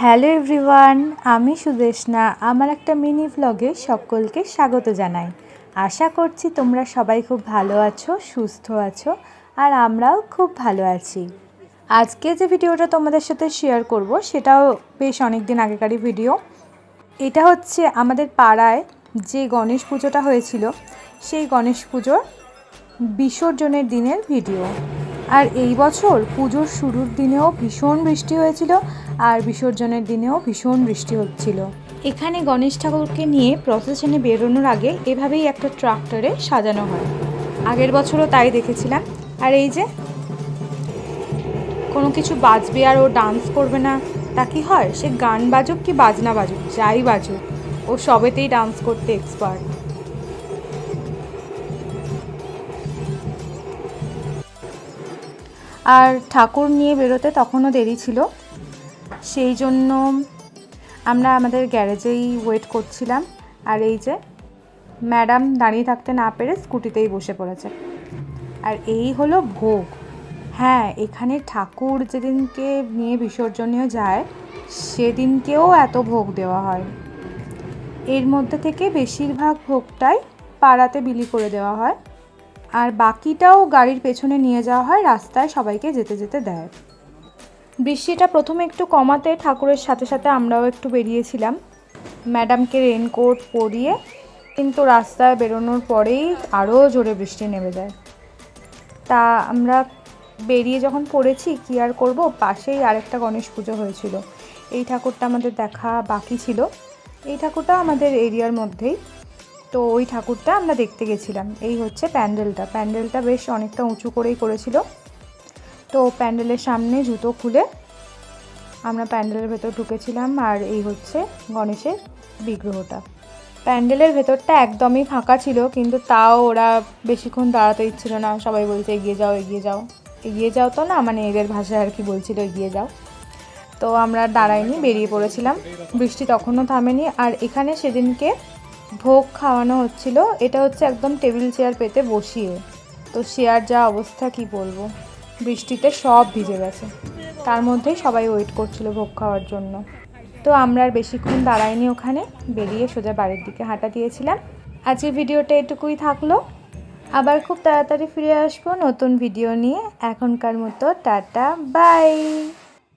Hello everyone, আমি সুদেশনা। আমার একটা মিনি ভ্লগে সকলকে স্বাগত জানাই। আশা করছি তোমরা সবাই খুব ভালো আছো, সুস্থ আছো, আর আমরাও খুব ভালো আছি। আজকে যে ভিডিওটা তোমাদের সাথে শেয়ার করব সেটাও বেশ অনেক দিন আগেকারই ভিডিও। এটা হচ্ছে আমাদের পাড়ায় যে গণেশ পুজোটা হয়েছিল সেই গণেশ পুজোর বিসর্জনের দিনের ভিডিও। আর এই বছর পুজোর শুরুর দিনেও ভীষণ বৃষ্টি হয়েছিল, আর বিসর্জনের দিনেও ভীষণ বৃষ্টি হচ্ছিল। এখানে গণেশ ঠাকুরকে নিয়ে প্রসেশনে বেরোনোর আগে এভাবেই একটা ট্রাক্টরে সাজানো হয়। আগের বছরও তাই দেখেছিলাম। আর এই যে কোনো কিছু বাজবে আর ও ডান্স করবে না তা কি হয়? সে গান বাজুক কি বাজনা বাজুক, যাই বাজুক, ও সবেতেই ডান্স করতে এক্সপার্ট। আর ঠাকুর নিয়ে বেরোতে তখনও দেরি ছিল, সেই জন্য আমরা আমাদের গ্যারেজেই ওয়েট করছিলাম। আর এই যে ম্যাডাম দাঁড়িয়ে থাকতে না পেরে স্কুটিতেই বসে পড়েছে। আর এই হলো ভোগ। হ্যাঁ, এখানে ঠাকুর যেদিনকে নিয়ে বিসর্জনীয় যায় সেদিনকেও এত ভোগ দেওয়া হয়। এর মধ্যে থেকে বেশিরভাগ ভোগটাই পাড়াতে বিলি করে দেওয়া হয়, আর বাকিটাও গাড়ির পেছনে নিয়ে যাওয়া হয়, রাস্তায় সবাইকে যেতে যেতে দেয়। বৃষ্টিটা প্রথমে একটু কমাতে ঠাকুরের সাথে সাথে আমরাও একটু বেরিয়েছিলাম ম্যাডামকে রেনকোট পরিয়ে, কিন্তু রাস্তায় বেরোনোর পরেই আরও জোরে বৃষ্টি নেমে যায়। তা আমরা বেরিয়ে যখন পড়েছি কী আর করবো, পাশেই আরেকটা গণেশ পুজো হয়েছিল, এই ঠাকুরটা আমাদের দেখা বাকি ছিল। এই ঠাকুরটা আমাদের এরিয়ার মধ্যেই, তো ওই ঠাকুরটা আমরা দেখতে গেছিলাম। এই হচ্ছে প্যান্ডেলটা বেশ অনেকটা উঁচু করেই করেছিল। তো প্যান্ডেলের সামনে জুতো খুলে আমরা প্যান্ডেলের ভেতর ঢুকেছিলাম। আর এই হচ্ছে গণেশের বিগ্রহটা। প্যান্ডেলের ভেতরটা একদমই ফাঁকা ছিল, কিন্তু তাও ওরা বেশিক্ষণ দাঁড়াতে দিচ্ছিল না। সবাই বলছে এগিয়ে যাও এগিয়ে যাও। এগিয়ে যাও তো না, মানে এদের ভাষায় আর কি বলছিল এগিয়ে যাও। তো আমরা দাঁড়াইনি, বেরিয়ে পড়েছিলাম। বৃষ্টি তখনও থামেনি। আর এখানে সেদিনকে ভোগ খাওয়ানো হচ্ছিল। এটা হচ্ছে একদম টেবিল চেয়ার পেতে বসিয়ে। তো চেয়ার যা অবস্থা কি বলবো, বৃষ্টিতে সব ভিজে গেছে। তার মধ্যেই সবাই ওয়েট করছিল ভোগ খাওয়ার জন্য। তো আমরা আর বেশিক্ষণ দাঁড়াইনি, ওখানে বেরিয়ে সোজা বাড়ির দিকে হাঁটা দিয়েছিলাম। আজকের ভিডিওটা এটুকুই থাকলো। আবার খুব তাড়াতাড়ি ফিরে আসবো নতুন ভিডিও নিয়ে। এখনকার মতো টাটা, বাই।